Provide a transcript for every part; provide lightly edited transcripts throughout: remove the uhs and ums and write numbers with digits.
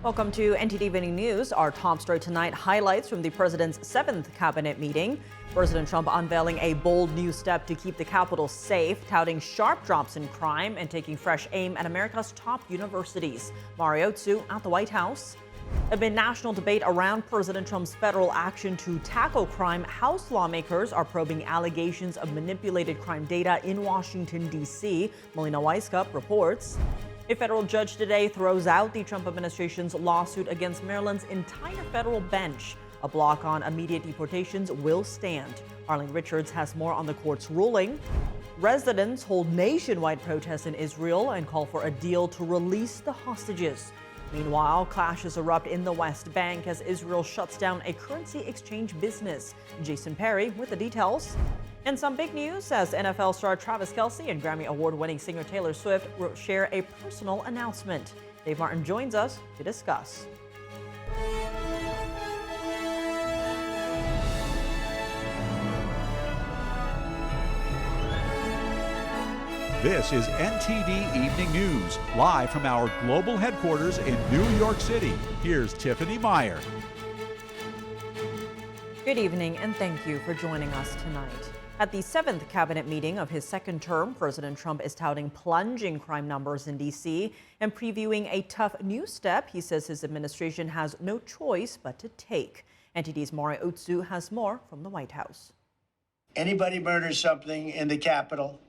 Welcome to NTD Evening News. Our top story tonight, highlights from the president's 7th cabinet meeting. President Trump unveiling a bold new step to keep the Capitol safe, touting sharp drops in crime and taking fresh aim at America's top universities. Mario Tsu at the White House. Amid national debate around President Trump's federal action to tackle crime, House lawmakers are probing allegations of manipulated crime data in Washington, D.C. Melina Weiskup reports. A federal judge today throws out the Trump administration's lawsuit against Maryland's entire federal bench. A block on immediate deportations will stand. Arlene Richards has more on the court's ruling. Residents hold nationwide protests in Israel and call for a deal to release the hostages. Meanwhile, clashes erupt in the West Bank as Israel shuts down a currency exchange business. Jason Perry with the details. And some big news as NFL star Travis Kelce and Grammy Award-winning singer Taylor Swift will share a personal announcement. Dave Martin joins us to discuss. This is NTD Evening News, live from our global headquarters in New York City. Here's Tiffany Meyer. Good evening, and thank you for joining us tonight. At the 7th cabinet meeting of his second term, President Trump is touting plunging crime numbers in D.C. and previewing a tough new step he says his administration has no choice but to take. NTD's Mario Tsu has more from the White House. Anybody murders something in the Capitol,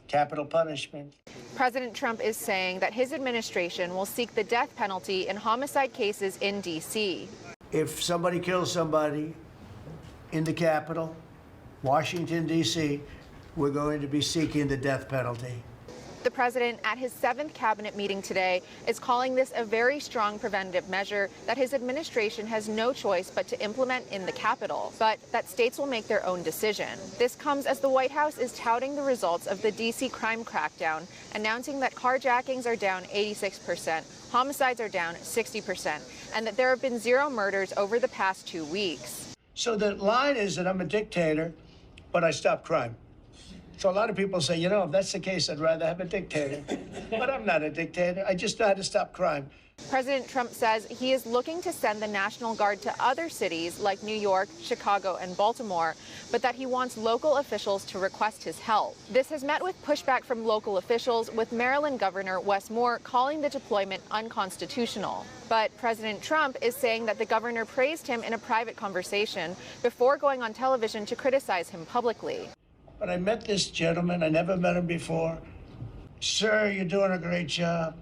capital punishment. President Trump is saying that his administration will seek the death penalty in homicide cases in D.C. If somebody kills somebody in the Capitol, Washington, D.C., we're going to be seeking the death penalty. The president, at his 7th cabinet meeting today, is calling this a very strong preventative measure that his administration has no choice but to implement in the Capitol, but that states will make their own decision. This comes as the White House is touting the results of the D.C. crime crackdown, announcing that carjackings are down 86%, homicides are down 60%, and that there have been 0 murders over the past 2 weeks. So the line is that I'm a dictator, but I stop crime. So a lot of people say, if that's the case, I'd rather have a dictator. But I'm not a dictator. I just know how to stop crime. President Trump says he is looking to send the National Guard to other cities like New York, Chicago, and Baltimore, but that he wants local officials to request his help. This has met with pushback from local officials, with Maryland Governor Wes Moore calling the deployment unconstitutional. But President Trump is saying that the governor praised him in a private conversation before going on television to criticize him publicly. But I met this gentleman. I never met him before. Sir, you're doing a great job.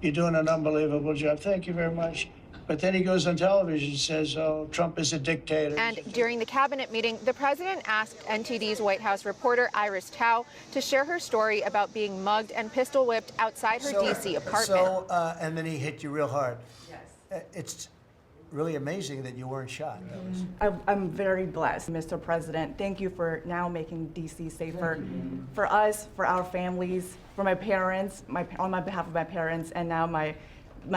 You're doing an unbelievable job. Thank you very much. But then he goes on television and says, oh, Trump is a dictator. And during the cabinet meeting, the president asked NTD's White House reporter Iris Tao to share her story about being mugged and pistol whipped outside her D.C. apartment. And then he hit you real hard. Yes. It's really amazing that you weren't shot. I'm very blessed, Mr. President. Thank you for now making D.C. safer for us, for our families, for my parents, on my behalf of my parents, and now my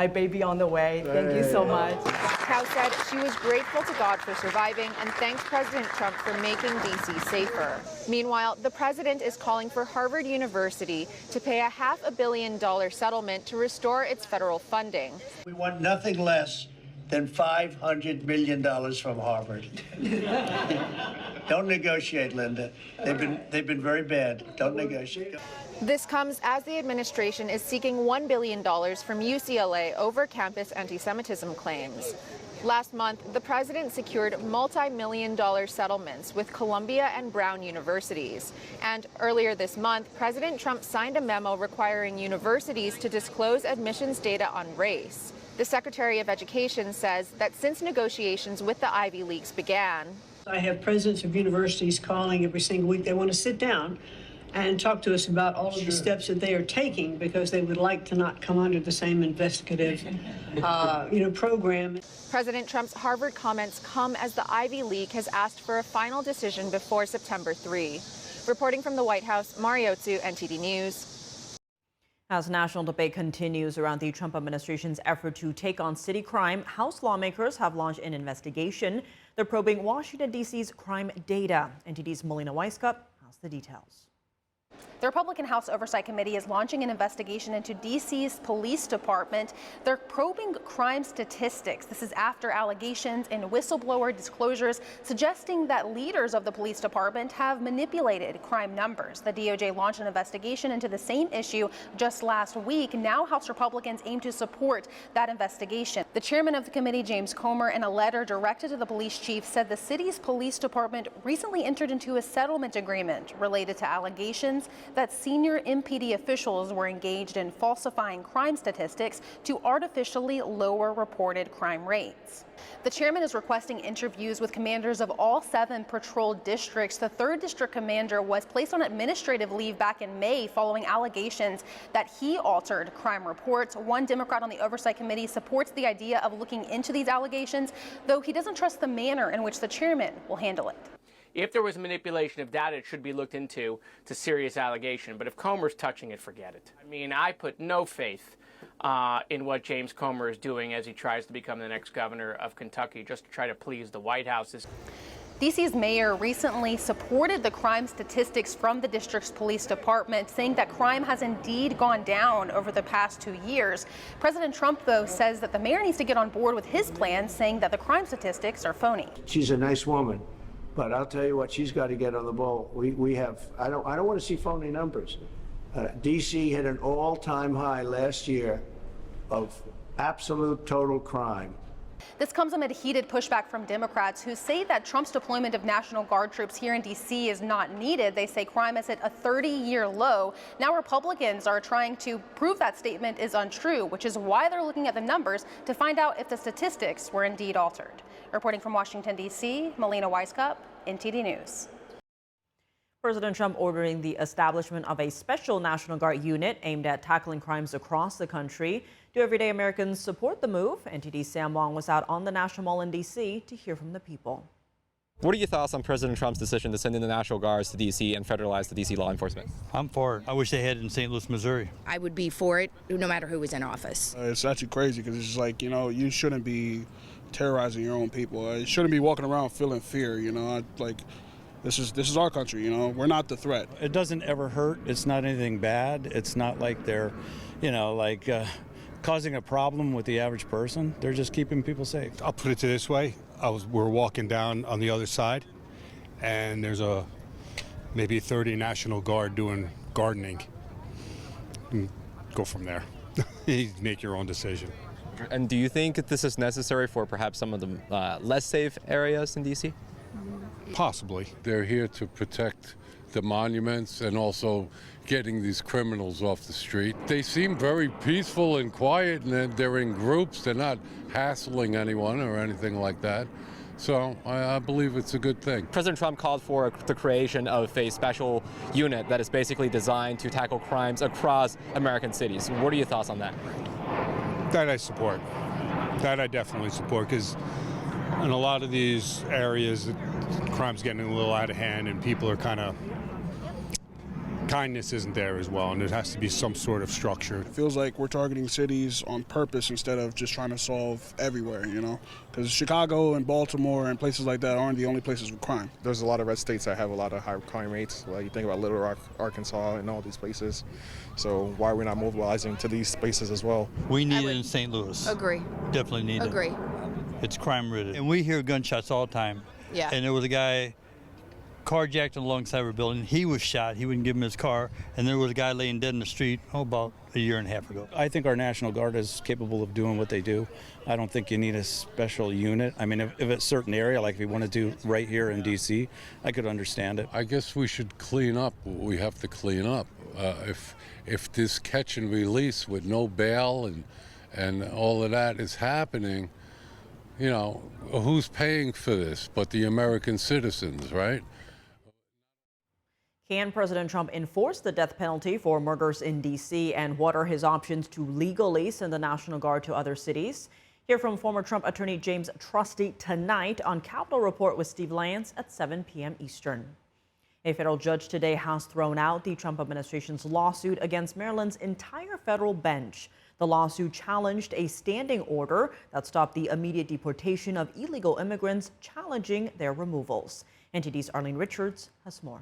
baby on the way. Thank you so much. Tao said she was grateful to God for surviving and thanks President Trump for making D.C. safer. Meanwhile, the president is calling for Harvard University to pay a $500 million settlement to restore its federal funding. We want nothing less than $500 million from Harvard. Don't negotiate, Linda. They've been very bad. Don't negotiate. This comes as the administration is seeking $1 billion from UCLA over campus anti-Semitism claims. Last month, the president secured multi-million-dollar settlements with Columbia and Brown universities. And earlier this month, President Trump signed a memo requiring universities to disclose admissions data on race. The Secretary of Education says that since negotiations with the Ivy Leagues began, I have presidents of universities calling every single week. They want to sit down and talk to us about all of the steps that they are taking because they would like to not come under the same investigative, program. President Trump's Harvard comments come as the Ivy League has asked for a final decision before September 3. Reporting from the White House, Mario Tsu, NTD News. As national debate continues around the Trump administration's effort to take on city crime, House lawmakers have launched an investigation. They're probing Washington, D.C.'s crime data. NTD's Melina Weiskup has the details. The Republican House Oversight Committee is launching an investigation into D.C.'s police department. They're probing crime statistics. This is after allegations and whistleblower disclosures suggesting that leaders of the police department have manipulated crime numbers. The DOJ launched an investigation into the same issue just last week. Now House Republicans aim to support that investigation. The chairman of the committee, James Comer, in a letter directed to the police chief, said the city's police department recently entered into a settlement agreement related to allegations that senior MPD officials were engaged in falsifying crime statistics to artificially lower reported crime rates. The chairman is requesting interviews with commanders of all 7 patrol districts. The 3rd district commander was placed on administrative leave back in May following allegations that he altered crime reports. One Democrat on the Oversight Committee supports the idea of looking into these allegations, though he doesn't trust the manner in which the chairman will handle it. If there was manipulation of data, it should be looked into to serious allegation. But if Comer's touching it, forget it. I mean, I put no faith in what James Comer is doing as he tries to become the next governor of Kentucky, just to try to please the White House. D.C.'s mayor recently supported the crime statistics from the district's police department, saying that crime has indeed gone down over the past 2 years. President Trump, though, says that the mayor needs to get on board with his plan, saying that the crime statistics are phony. She's a nice woman, but I'll tell you what, she's got to get on the ball. I don't want to see phony numbers. D.C. hit an all-time high last year of absolute total crime. This comes amid heated pushback from Democrats who say that Trump's deployment of National Guard troops here in D.C. is not needed. They say crime has hit a 30-year low. Now Republicans are trying to prove that statement is untrue, which is why they're looking at the numbers to find out if the statistics were indeed altered. Reporting from Washington, D.C., Melina Weisskopf, NTD News. President Trump ordering the establishment of a special National Guard unit aimed at tackling crimes across the country. Do everyday Americans support the move? NTD's Sam Wong was out on the National Mall in D.C. to hear from the people. What are your thoughts on President Trump's decision to send in the National Guards to D.C. and federalize the D.C. law enforcement? I'm for it. I wish they had it in St. Louis, Missouri. I would be for it no matter who was in office. It's actually crazy because it's just like, you shouldn't be terrorizing your own people. You shouldn't be walking around feeling fear, This is our country, We're not the threat. It doesn't ever hurt. It's not anything bad. It's not like they're, causing a problem with the average person. They're just keeping people safe. I'll put it this way. We're walking down on the other side, and there's maybe 30 National Guard doing gardening. And go from there. You make your own decision. And do you think this is necessary for perhaps some of the less safe areas in D.C.? Possibly. They're here to protect the monuments and also getting these criminals off the street. They seem very peaceful and quiet, and they're in groups. They're not hassling anyone or anything like that. So I believe it's a good thing. President Trump called for the creation of a special unit that is basically designed to tackle crimes across American cities. What are your thoughts on that? That I support. That I definitely support, because in a lot of these areas, crime's getting a little out of hand, and people are kindness isn't there as well, and there has to be some sort of structure. It feels like we're targeting cities on purpose instead of just trying to solve everywhere, Because Chicago and Baltimore and places like that aren't the only places with crime. There's a lot of red states that have a lot of high crime rates. Like you think about Little Rock, Arkansas, and all these places. So why are we not mobilizing to these places as well? We need it in St. Louis. Agree. Definitely need it. Agree. It's crime-ridden. And we hear gunshots all the time. Yeah. And there was a guy carjacked alongside of a building. He was shot. He wouldn't give him his car. And there was a guy laying dead in the street, about a year and a half ago. I think our National Guard is capable of doing what they do. I don't think you need a special unit. I mean, if it's a certain area, like if you want to do right here in D.C., I could understand it. I guess we should clean up what we have to clean up. If this catch and release with no bail and all of that is happening, who's paying for this but the American citizens, right? Can President Trump enforce the death penalty for murders in D.C., and what are his options to legally send the National Guard to other cities? Hear from former Trump attorney James Trusty tonight on Capitol Report with Steve Lance at 7 p.m. Eastern. A federal judge today has thrown out the Trump administration's lawsuit against Maryland's entire federal bench. The lawsuit challenged a standing order that stopped the immediate deportation of illegal immigrants, challenging their removals. NTD's Arlene Richards has more.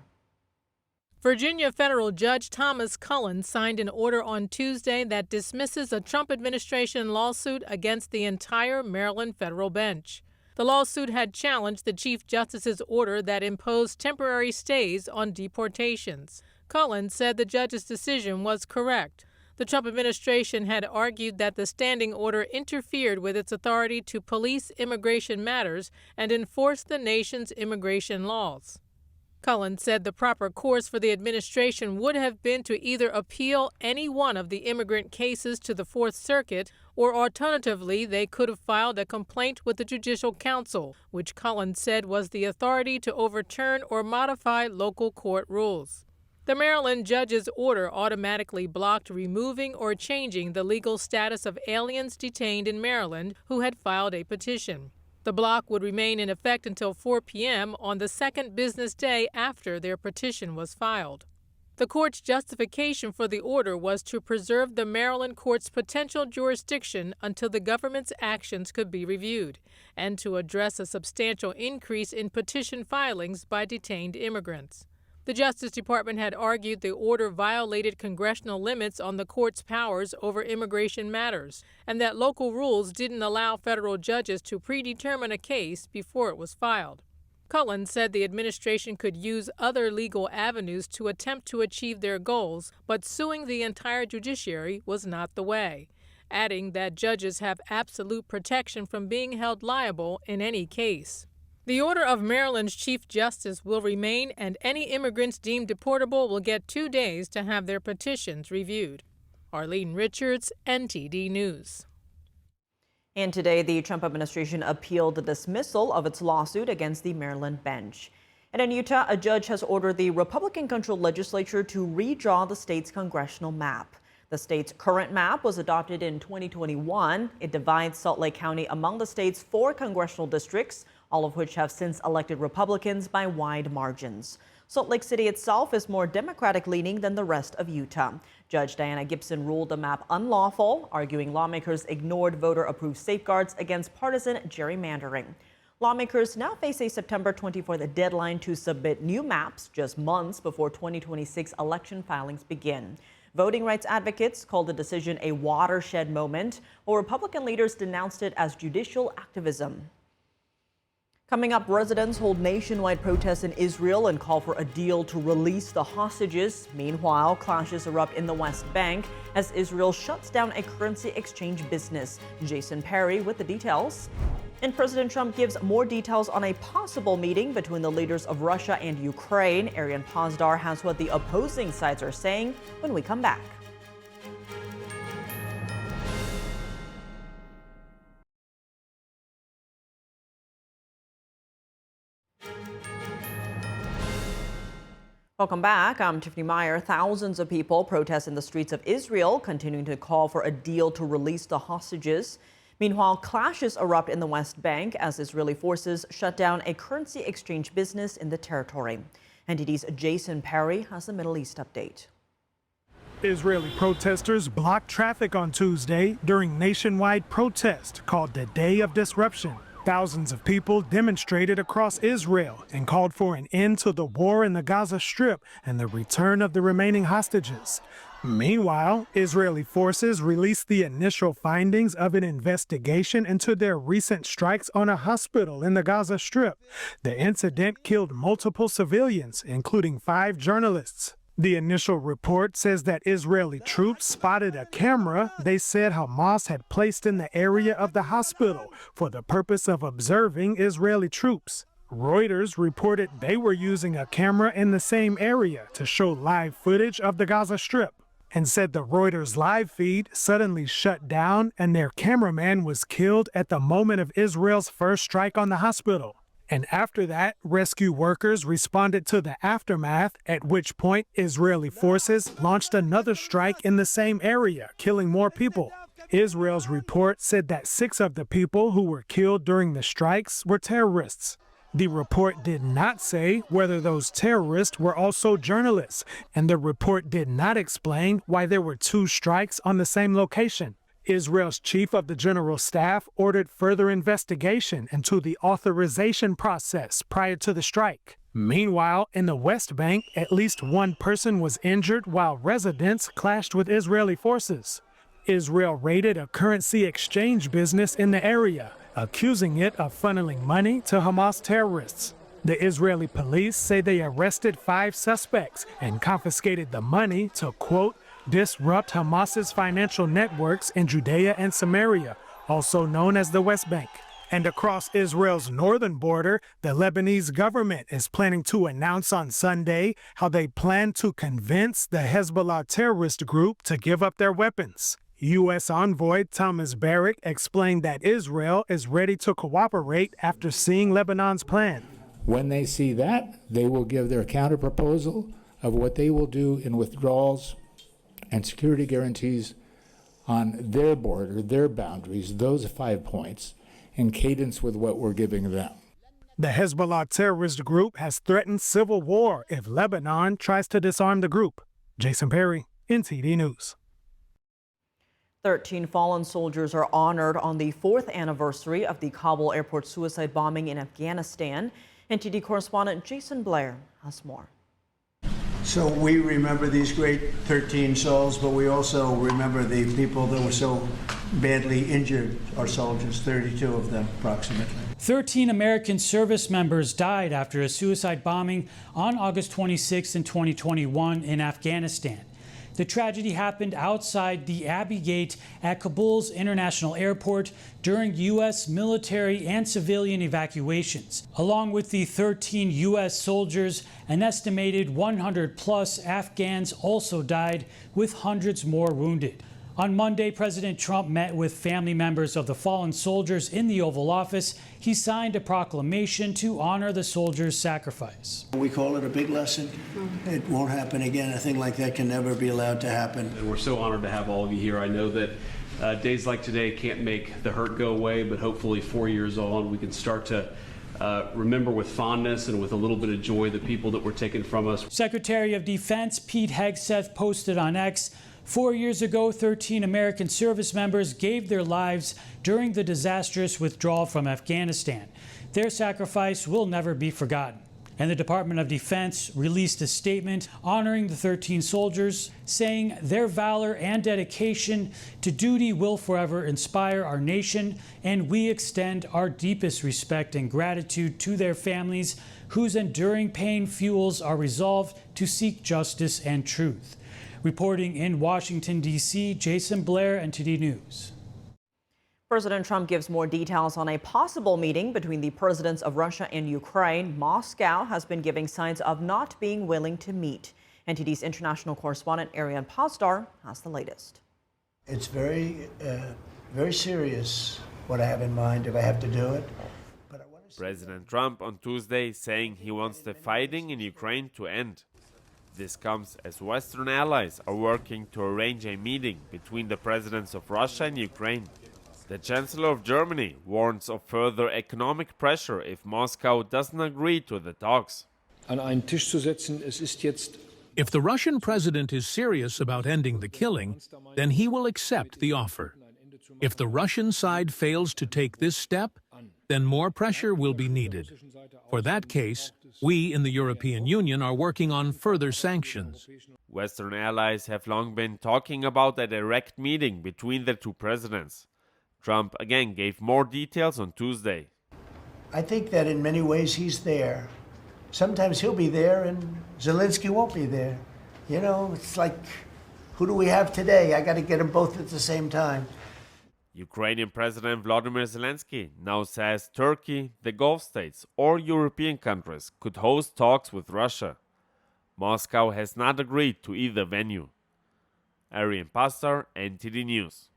Virginia federal judge Thomas Cullen signed an order on Tuesday that dismisses a Trump administration lawsuit against the entire Maryland federal bench. The lawsuit had challenged the Chief Justice's order that imposed temporary stays on deportations. Cullen said the judge's decision was correct. The Trump administration had argued that the standing order interfered with its authority to police immigration matters and enforce the nation's immigration laws. Cullen said the proper course for the administration would have been to either appeal any one of the immigrant cases to the Fourth Circuit, or alternatively, they could have filed a complaint with the Judicial Council, which Cullen said was the authority to overturn or modify local court rules. The Maryland judge's order automatically blocked removing or changing the legal status of aliens detained in Maryland who had filed a petition. The block would remain in effect until 4 p.m. on the second business day after their petition was filed. The court's justification for the order was to preserve the Maryland court's potential jurisdiction until the government's actions could be reviewed, and to address a substantial increase in petition filings by detained immigrants. The Justice Department had argued the order violated congressional limits on the court's powers over immigration matters, and that local rules didn't allow federal judges to predetermine a case before it was filed. Cullen said the administration could use other legal avenues to attempt to achieve their goals, but suing the entire judiciary was not the way, adding that judges have absolute protection from being held liable in any case. The order of Maryland's Chief Justice will remain, and any immigrants deemed deportable will get 2 days to have their petitions reviewed. Arlene Richards, NTD News. And today, the Trump administration appealed the dismissal of its lawsuit against the Maryland bench. And in Utah, a judge has ordered the Republican-controlled legislature to redraw the state's congressional map. The state's current map was adopted in 2021. It divides Salt Lake County among the state's 4 congressional districts, all of which have since elected Republicans by wide margins. Salt Lake City itself is more Democratic-leaning than the rest of Utah. Judge Diana Gibson ruled the map unlawful, arguing lawmakers ignored voter-approved safeguards against partisan gerrymandering. Lawmakers now face a September 24th deadline to submit new maps just months before 2026 election filings begin. Voting rights advocates called the decision a watershed moment, while Republican leaders denounced it as judicial activism. Coming up, residents hold nationwide protests in Israel and call for a deal to release the hostages. Meanwhile, clashes erupt in the West Bank as Israel shuts down a currency exchange business. Jason Perry with the details. And President Trump gives more details on a possible meeting between the leaders of Russia and Ukraine. Arian Pozdar has what the opposing sides are saying when we come back. Welcome back. I'm Tiffany Meyer. Thousands of people protest in the streets of Israel, continuing to call for a deal to release the hostages. Meanwhile, clashes erupt in the West Bank as Israeli forces shut down a currency exchange business in the territory. NTD's Jason Perry has the Middle East update. Israeli protesters blocked traffic on Tuesday during nationwide protest called the Day of Disruption. Thousands of people demonstrated across Israel and called for an end to the war in the Gaza Strip and the return of the remaining hostages. Meanwhile, Israeli forces released the initial findings of an investigation into their recent strikes on a hospital in the Gaza Strip. The incident killed multiple civilians, including 5 journalists. The initial report says that Israeli troops spotted a camera they said Hamas had placed in the area of the hospital for the purpose of observing Israeli troops. Reuters reported they were using a camera in the same area to show live footage of the Gaza Strip, and said the Reuters live feed suddenly shut down and their cameraman was killed at the moment of Israel's first strike on the hospital. And after that, rescue workers responded to the aftermath, at which point Israeli forces launched another strike in the same area, killing more people. Israel's report said that 6 of the people who were killed during the strikes were terrorists. The report did not say whether those terrorists were also journalists, and the report did not explain why there were 2 strikes on the same location. Israel's chief of the general staff ordered further investigation into the authorization process prior to the strike. Meanwhile, in the West Bank, at least one person was injured while residents clashed with Israeli forces. Israel raided a currency exchange business in the area, accusing it of funneling money to Hamas terrorists. The Israeli police say they arrested 5 suspects and confiscated the money to, quote, disrupt Hamas's financial networks in Judea and Samaria, also known as the West Bank. And across Israel's northern border, the Lebanese government is planning to announce on Sunday how they plan to convince the Hezbollah terrorist group to give up their weapons. U.S. envoy Thomas Barrack explained that Israel is ready to cooperate after seeing Lebanon's plan. When they see that, they will give their counterproposal of what they will do in withdrawals and security guarantees on their border, their boundaries, those 5 points, in cadence with what we're giving them. The Hezbollah terrorist group has threatened civil war if Lebanon tries to disarm the group. Jason Perry, NTD News. 13 fallen soldiers are honored on the 4th anniversary of the Kabul airport suicide bombing in Afghanistan. NTD correspondent Jason Blair has more. So we remember these great 13 souls, but we also remember the people that were so badly injured, our soldiers, 32 of them approximately. 13 American service members died after a suicide bombing on August 26 in 2021 in Afghanistan. The tragedy happened outside the Abbey gate at Kabul's international airport during U.S. military and civilian evacuations. Along with the 13 U.S. soldiers, an estimated 100+ Afghans also died, with hundreds more wounded. On Monday, President Trump met with family members of the fallen soldiers in the Oval Office. He signed a proclamation to honor the soldiers' sacrifice. We call it a big lesson. It won't happen again. A thing like that can never be allowed to happen. And we're so honored to have all of you here. I know that days like today can't make the hurt go away, but hopefully 4 years on, we can start to remember with fondness and with a little bit of joy the people that were taken from us. Secretary of Defense Pete Hegseth posted on X, 4 years ago, 13 American service members gave their lives during the disastrous withdrawal from Afghanistan. Their sacrifice will never be forgotten. And the Department of Defense released a statement honoring the 13 soldiers, saying their valor and dedication to duty will forever inspire our nation, and we extend our deepest respect and gratitude to their families, whose enduring pain fuels our resolve to seek justice and truth. Reporting in Washington, D.C., Jason Blair, NTD News. President Trump gives more details on a possible meeting between the presidents of Russia and Ukraine. Moscow has been giving signs of not being willing to meet. NTD's international correspondent Ariane Postar has the latest. It's very serious what I have in mind if I have to do it. President Trump on Tuesday saying he wants the fighting in Ukraine to end. This comes as Western allies are working to arrange a meeting between the presidents of Russia and Ukraine. The Chancellor of Germany warns of further economic pressure if Moscow doesn't agree to the talks. If the Russian president is serious about ending the killing, then he will accept the offer. If the Russian side fails to take this step, then more pressure will be needed. For that case, we in the European Union are working on further sanctions. Western allies have long been talking about a direct meeting between the two presidents. Trump again gave more details on Tuesday. I think that in many ways he's there. Sometimes he'll be there and Zelensky won't be there. You know, it's like, who do we have today? I got to get them both at the same time. Ukrainian President Volodymyr Zelensky now says Turkey, the Gulf states, or European countries could host talks with Russia. Moscow has not agreed to either venue. Ariane Pastar, NTD News.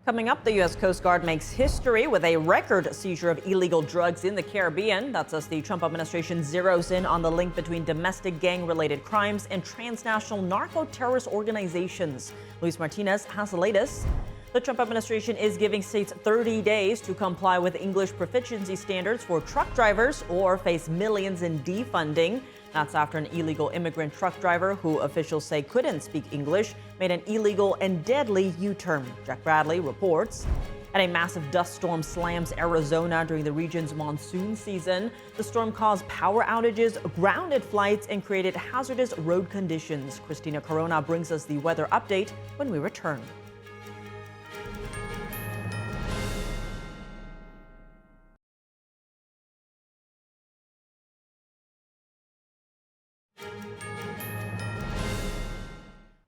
Coming up, the U.S. Coast Guard makes history with a record seizure of illegal drugs in the Caribbean. That's as the Trump administration zeroes in on the link between domestic gang-related crimes and transnational narco-terrorist organizations. Luis Martinez has the latest. The Trump administration is giving states 30 days to comply with English proficiency standards for truck drivers or face millions in defunding. That's after an illegal immigrant truck driver, who officials say couldn't speak English, made an illegal and deadly U-turn. Jack Bradley reports. And a massive dust storm slams Arizona during the region's monsoon season. The storm caused power outages, grounded flights, and created hazardous road conditions. Christina Corona brings us the weather update when we return.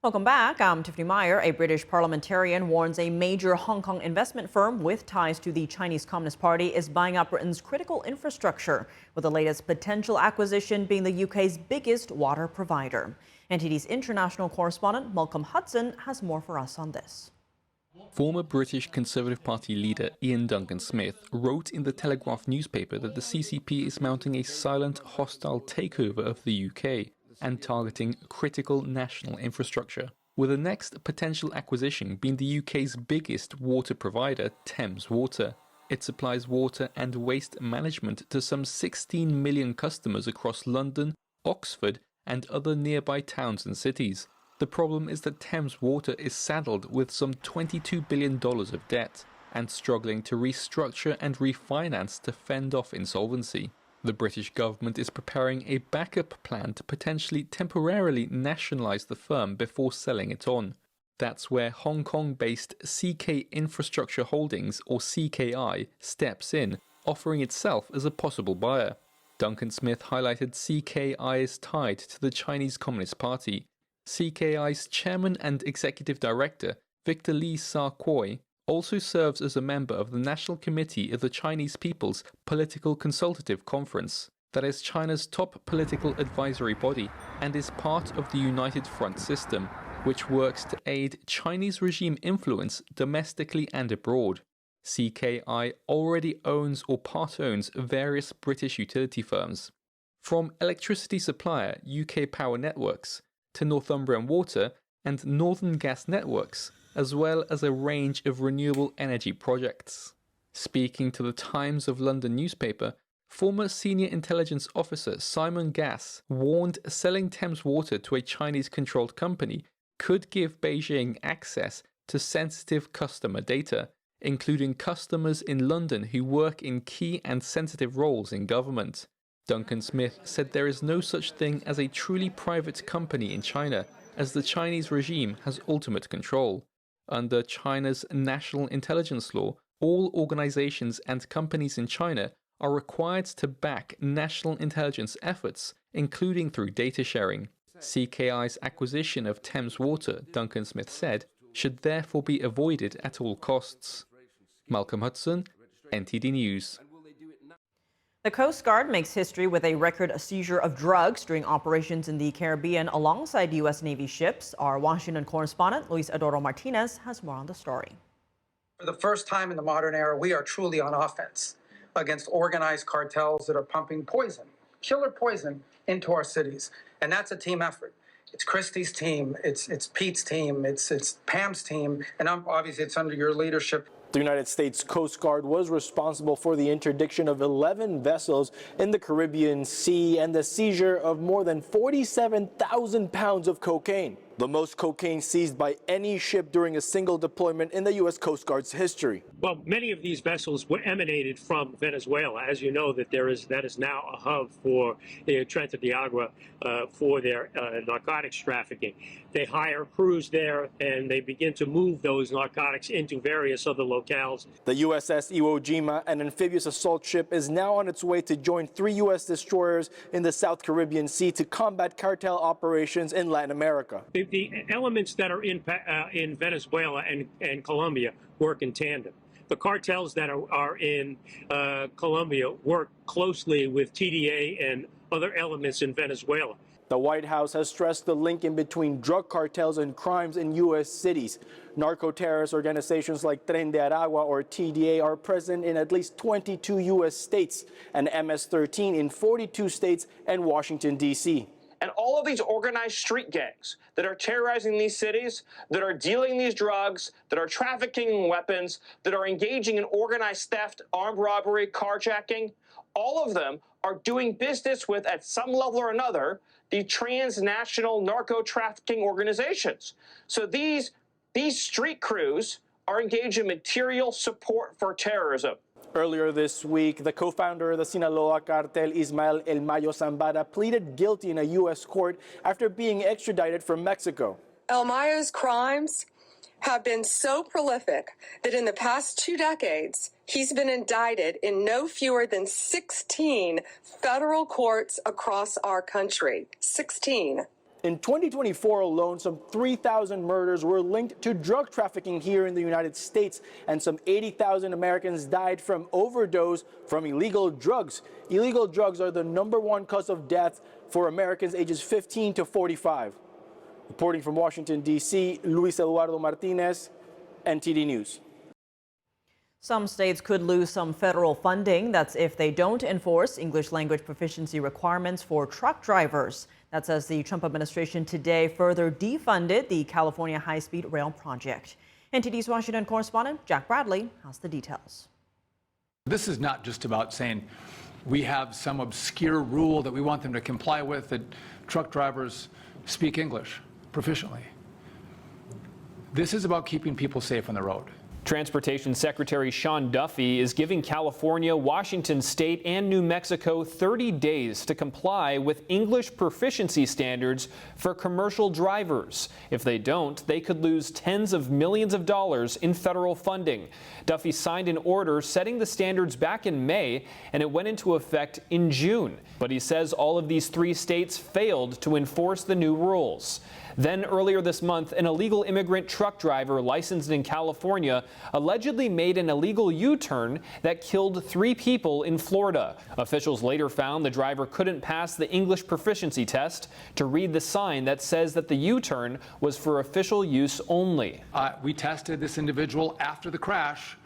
Welcome back. I'm Tiffany Meyer. A British parliamentarian warns a major Hong Kong investment firm with ties to the Chinese Communist Party is buying up Britain's critical infrastructure, with the latest potential acquisition being the UK's biggest water provider. NTD's international correspondent Malcolm Hudson has more for us on this. Former British Conservative Party leader Ian Duncan Smith wrote in the Telegraph newspaper that the CCP is mounting a silent, hostile takeover of the UK and targeting critical national infrastructure, with the next potential acquisition being the UK's biggest water provider, Thames Water. It supplies water and waste management to some 16 million customers across London, Oxford, and other nearby towns and cities. The problem is that Thames Water is saddled with some $22 billion of debt and struggling to restructure and refinance to fend off insolvency. The British government is preparing a backup plan to potentially temporarily nationalise the firm before selling it on. That's where Hong Kong-based CK Infrastructure Holdings, or CKI, steps in, offering itself as a possible buyer. Duncan Smith highlighted CKI's tied to the Chinese Communist Party. CKI's chairman and executive director, Victor Lee Sa-kwoi, also serves as a member of the National Committee of the Chinese People's Political Consultative Conference, that is China's top political advisory body, and is part of the United Front system, which works to aid Chinese regime influence domestically and abroad. CKI already owns or part-owns various British utility firms, from electricity supplier UK Power Networks to Northumbrian Water and Northern Gas Networks, as well as a range of renewable energy projects. Speaking to the Times of London newspaper, former senior intelligence officer Simon Gass warned selling Thames Water to a Chinese-controlled company could give Beijing access to sensitive customer data, including customers in London who work in key and sensitive roles in government. Duncan Smith said there is no such thing as a truly private company in China, as the Chinese regime has ultimate control. Under China's national intelligence law, all organizations and companies in China are required to back national intelligence efforts, including through data sharing. CKI's acquisition of Thames Water, Duncan Smith said, should therefore be avoided at all costs. Malcolm Hudson, NTD News. The Coast Guard makes history with a record seizure of drugs during operations in the Caribbean alongside U.S. Navy ships. Our Washington correspondent, Luis Adoro Martinez, has more on the story. For the first time in the modern era, we are truly on offense against organized cartels that are pumping poison, killer poison, into our cities. And that's a team effort. It's Christie's team, it's Pete's team, it's Pam's team, and obviously it's under your leadership. The United States Coast Guard was responsible for the interdiction of 11 vessels in the Caribbean Sea and the seizure of more than 47,000 pounds of cocaine, the most cocaine seized by any ship during a single deployment in the U.S. Coast Guard's history. Well, many of these vessels were emanated from Venezuela. As you know, that is now a hub for the Trinidad de Agua for their narcotics trafficking. They hire crews there, and they begin to move those narcotics into various other locales. The USS Iwo Jima, an amphibious assault ship, is now on its way to join 3 U.S. destroyers in the South Caribbean Sea to combat cartel operations in Latin America. The elements that are in Venezuela and Colombia work in tandem. The cartels that are in Colombia work closely with TDA and other elements in Venezuela. The White House has stressed the link in between drug cartels and crimes in U.S. cities. Narco-terrorist organizations like Tren de Aragua, or TDA, are present in at least 22 U.S. states, and MS-13 in 42 states and Washington, D.C. And all of these organized street gangs that are terrorizing these cities, that are dealing these drugs, that are trafficking weapons, that are engaging in organized theft, armed robbery, carjacking, all of them are doing business with, at some level or another, the transnational narco-trafficking organizations. So these street crews are engaged in material support for terrorism. Earlier this week, the co-founder of the Sinaloa cartel, Ismael El Mayo Zambada, pleaded guilty in a U.S. court after being extradited from Mexico. El Mayo's crimes have been so prolific that in the past 2 decades, he's been indicted in no fewer than 16 federal courts across our country. 16. In 2024 alone, some 3,000 murders were linked to drug trafficking here in the United States, and some 80,000 Americans died from overdose from illegal drugs. Illegal drugs are the #1 cause of death for Americans ages 15 to 45. Reporting from Washington, D.C., Luis Eduardo Martinez, NTD News. Some states could lose some federal funding. That's if they don't enforce English language proficiency requirements for truck drivers. That's as the Trump administration today further defunded the California high-speed rail project. NTD's Washington correspondent Jack Bradley has the details. This is not just about saying we have some obscure rule that we want them to comply with, that truck drivers speak English proficiently. This is about keeping people safe on the road. Transportation Secretary Sean Duffy is giving California, Washington State, and New Mexico 30 days to comply with English proficiency standards for commercial drivers. If they don't, they could lose tens of millions of dollars in federal funding. Duffy signed an order setting the standards back in May, and it went into effect in June. But he says all of these 3 states failed to enforce the new rules. Then earlier this month, an illegal immigrant truck driver licensed in California allegedly made an illegal U-turn that killed 3 people in Florida. Officials later found the driver couldn't pass the English proficiency test to read the sign that says that the U-turn was for official use only. We tested this individual after the crash,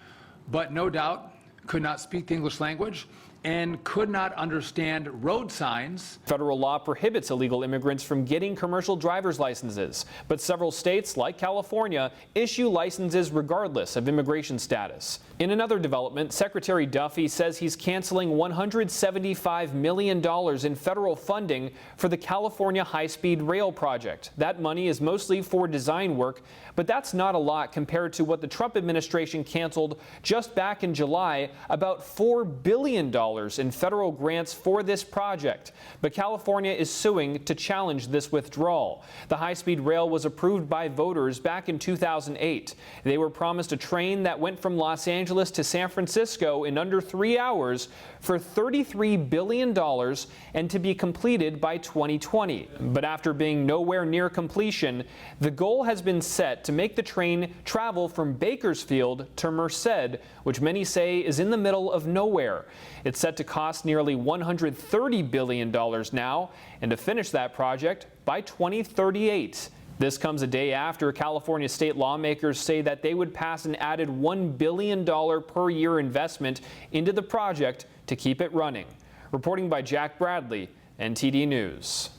but no doubt could not speak the English language and could not understand road signs. Federal law prohibits illegal immigrants from getting commercial driver's licenses, but several states, like California, issue licenses regardless of immigration status. In another development, Secretary Duffy says he's canceling $175 million in federal funding for the California high-speed rail project. That money is mostly for design work, but that's not a lot compared to what the Trump administration canceled just back in July, about $4 billion in federal grants for this project. But California is suing to challenge this withdrawal. The high-speed rail was approved by voters back in 2008. They were promised a train that went from Los Angeles to San Francisco in under 3 hours for $33 billion and to be completed by 2020. But after being nowhere near completion, the goal has been set to make the train travel from Bakersfield to Merced, which many say is in the middle of nowhere. It's set to cost nearly $130 billion now, and to finish that project by 2038. This comes a day after California state lawmakers say that they would pass an added $1 billion per year investment into the project to keep it running. Reporting by Jack Bradley, NTD News.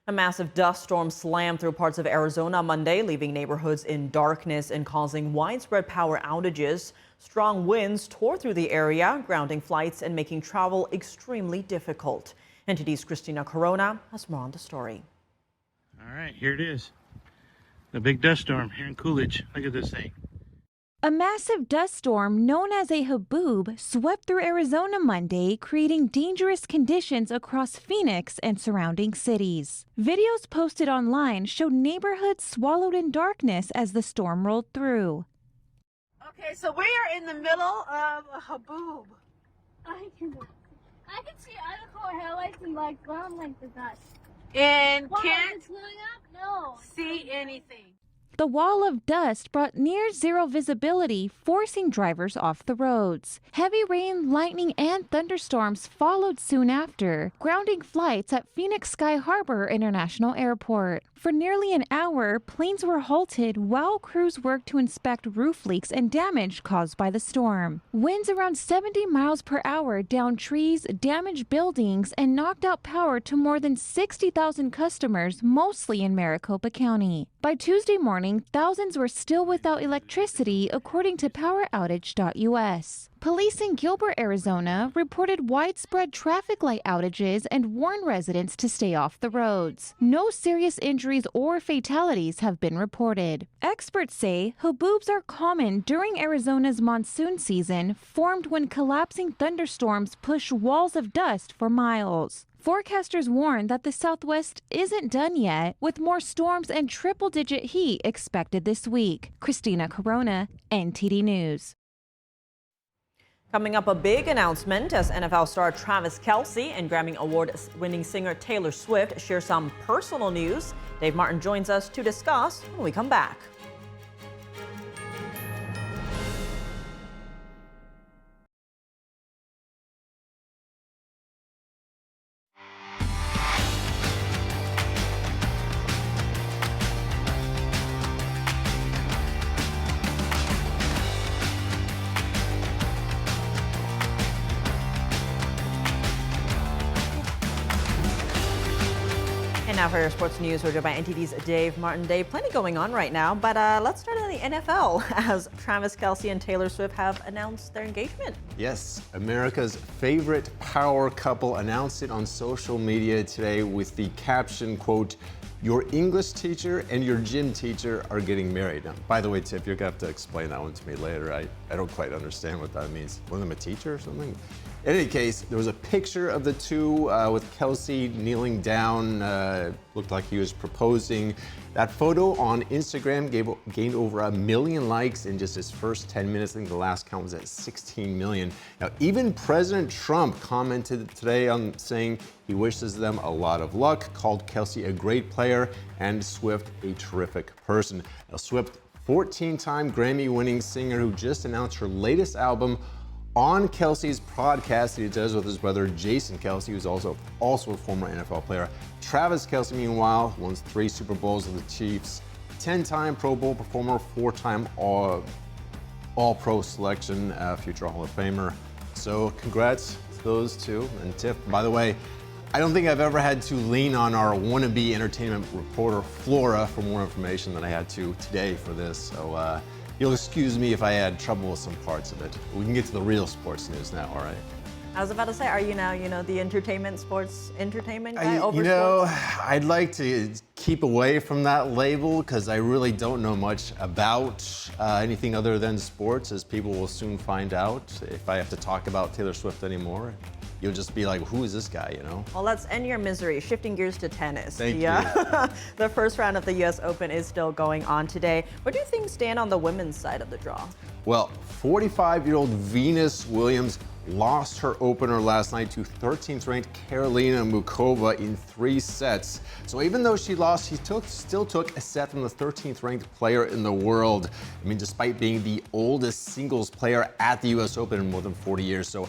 A massive dust storm slammed through parts of Arizona Monday, leaving neighborhoods in darkness and causing widespread power outages. Strong winds tore through the area, grounding flights and making travel extremely difficult. NTD's Christina Corona has more on the story. All right, here it is. The big dust storm here in Coolidge. Look at this thing. A massive dust storm known as a haboob swept through Arizona Monday, creating dangerous conditions across Phoenix and surrounding cities. Videos posted online showed neighborhoods swallowed in darkness as the storm rolled through. Okay, so we are in the middle of a haboob. I can see Idaho headlights and like ground like the dust. And Wow, can't it's going up? No. see anything. The wall of dust brought near-zero visibility, forcing drivers off the roads. Heavy rain, lightning, and thunderstorms followed soon after, grounding flights at Phoenix Sky Harbor International Airport. For nearly an hour, planes were halted while crews worked to inspect roof leaks and damage caused by the storm. Winds around 70 miles per hour downed trees, damaged buildings, and knocked out power to more than 60,000 customers, mostly in Maricopa County. By Tuesday morning, morning, thousands were still without electricity, according to poweroutage.us. Police in Gilbert, Arizona, reported widespread traffic light outages and warned residents to stay off the roads. No serious injuries or fatalities have been reported. Experts say haboobs are common during Arizona's monsoon season, formed when collapsing thunderstorms push walls of dust for miles. Forecasters warn that the Southwest isn't done yet, with more storms and triple-digit heat expected this week. Christina Corona, NTD News. Coming up, a big announcement as NFL star Travis Kelce and Grammy Award-winning singer Taylor Swift share some personal news. Dave Martin joins us to discuss when we come back. And now for your sports news, we're joined by NTD's Dave Martin. Dave, plenty going on right now, but let's start in the NFL as Travis Kelce and Taylor Swift have announced their engagement. Yes, America's favorite power couple announced it on social media today with the caption, quote, "Your English teacher and your gym teacher are getting married." Now, by the way, Tiff, you're going to have to explain that one to me later. I don't quite understand what that means. Wasn't him a teacher or something? In any case, there was a picture of the two with Kelce kneeling down. Looked like he was proposing. That photo on Instagram gained over 1 million likes in just his first 10 minutes. I think the last count was at 16 million. Now, even President Trump commented today on saying he wishes them a lot of luck, called Kelce a great player and Swift a terrific person. Now, Swift, 14-time Grammy-winning singer who just announced her latest album on Kelce's podcast that he does with his brother Jason Kelce, who's also a former NFL player. Travis Kelce, meanwhile, won 3 Super Bowls with the Chiefs, 10-time Pro Bowl performer, 4-time All-Pro selection, future Hall of Famer. So congrats to those two. And Tiff, by the way, I don't think I've ever had to lean on our wannabe entertainment reporter Flora for more information than I had to today for this. So you'll excuse me if I had trouble with some parts of it. We can get to the real sports news now, all right? I was about to say, are you now, the sports entertainment guy over sports? sports? I'd like to keep away from that label because I really don't know much about anything other than sports, as people will soon find out. If I have to talk about Taylor Swift anymore, you'll just be like, who is this guy, Well, let's end your misery. Shifting gears to tennis. Thank you. The first round of the U.S. Open is still going on today. Where do things stand on the women's side of the draw? Well, 45-year-old Venus Williams lost her opener last night to 13th-ranked Karolina Muchova in 3 sets. So even though she lost, she still took a set from the 13th-ranked player in the world. Despite being the oldest singles player at the U.S. Open in more than 40 years. So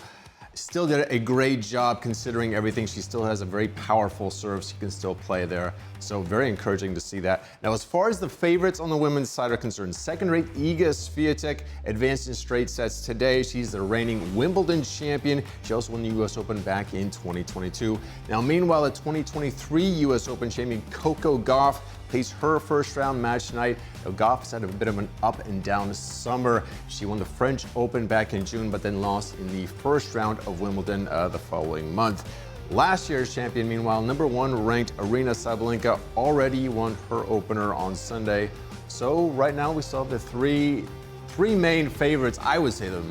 still did a great job considering everything. She still has a very powerful serve. She can still play there. So very encouraging to see that. Now, as far as the favorites on the women's side are concerned, second-rate Iga Swiatek advanced in straight sets today. She's the reigning Wimbledon champion. She also won the U.S. Open back in 2022. Now, meanwhile, the 2023 U.S. Open champion Coco Gauff plays her first-round match tonight. Now, Gauff has had a bit of an up-and-down summer. She won the French Open back in June, but then lost in the first round of Wimbledon the following month. Last year's champion, meanwhile, number 1 ranked Aryna Sabalenka already won her opener on Sunday. So right now we still have the three main favorites. I would say the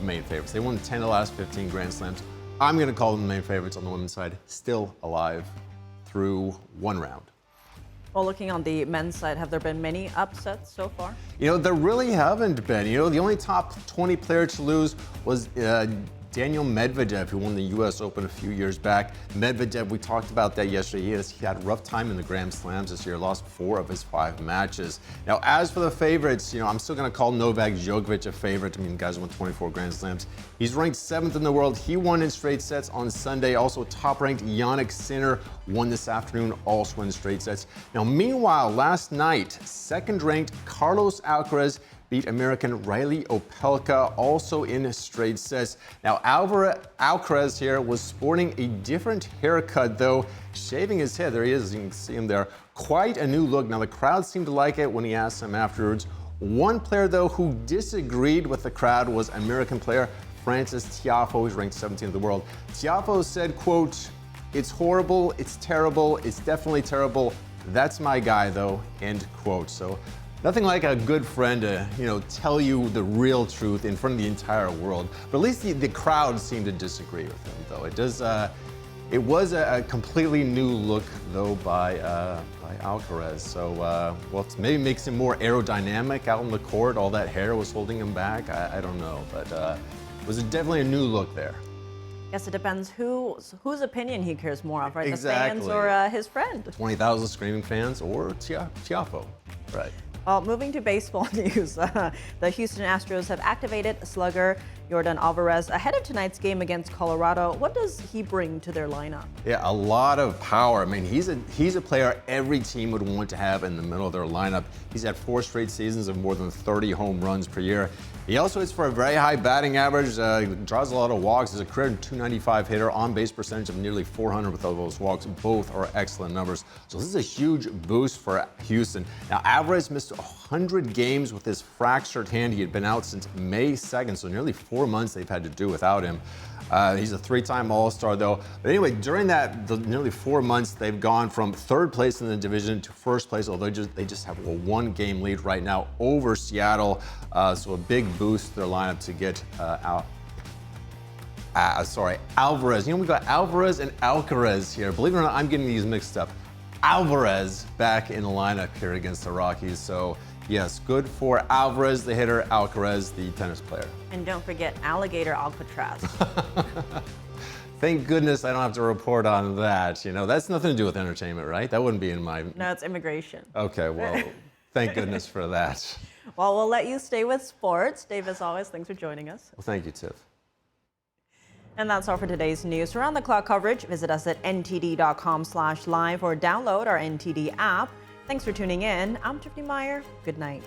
main favorites. They won 10 of the last 15 Grand Slams. I'm going to call them the main favorites on the women's side, still alive through 1 round. Well, looking on the men's side, have there been many upsets so far? There really haven't been. The only top 20 player to lose was Daniel Medvedev, who won the U.S. Open a few years back. Medvedev, we talked about that yesterday. He had a rough time in the Grand Slams this year, lost 4 of his 5 matches. Now, as for the favorites, I'm still going to call Novak Djokovic a favorite. The guy's won 24 Grand Slams. He's ranked 7th in the world. He won in straight sets on Sunday. Also, top-ranked Jannik Sinner won this afternoon, also in straight sets. Now, meanwhile, last night, second-ranked Carlos Alcaraz beat American Riley Opelka, also in straight sets. Now, Alcaraz here was sporting a different haircut, though, shaving his head. There he is, you can see him there. Quite a new look. Now, the crowd seemed to like it when he asked him afterwards. One player, though, who disagreed with the crowd was American player Frances Tiafoe, who's ranked 17th in the world. Tiafoe said, quote, "It's horrible, it's terrible, it's definitely terrible. That's my guy, though," end quote. So nothing like a good friend to, tell you the real truth in front of the entire world. But at least the crowd seemed to disagree with him, though. It was a completely new look, though, by Alcaraz. So, maybe makes him more aerodynamic out on the court. All that hair was holding him back. I don't know, but it was definitely a new look there. Guess it depends whose opinion he cares more of, right? Exactly. The fans or his friend. 20,000 screaming fans or Tiafoe, right? Well, moving to baseball news, the Houston Astros have activated slugger Yordan Alvarez ahead of tonight's game against Colorado. What does he bring to their lineup? Yeah, a lot of power. I mean, he's a player every team would want to have in the middle of their lineup. He's had 4 straight seasons of more than 30 home runs per year. He also hits for a very high batting average, draws a lot of walks. He's a career 295 hitter, on-base percentage of nearly 400 with all those walks. Both are excellent numbers. So this is a huge boost for Houston. Now, Alvarez missed 100 games with his fractured hand. He had been out since May 2nd, so nearly 4 months they've had to do without him. He's a 3-time All-Star, though. But anyway, during the nearly 4 months, they've gone from 3rd place in the division to 1st place, although they just have a 1-game lead right now over Seattle. So a big boost to their lineup to get Alvarez. We got Alvarez and Alcaraz here. Believe it or not, I'm getting these mixed up. Alvarez back in the lineup here against the Rockies. So yes, good for Alvarez, the hitter, Alcaraz, the tennis player. And don't forget alligator Alcatraz. Thank goodness I don't have to report on that. That's nothing to do with entertainment, right? That wouldn't be in my... No, it's immigration. Okay, well, thank goodness for that. Well, we'll let you stay with sports. Dave, as always, thanks for joining us. Well, thank you, Tiff. And that's all for today's news. For round-the-clock coverage, visit us at ntd.com/live or download our NTD app. Thanks for tuning in. I'm Tiffany Meyer. Good night.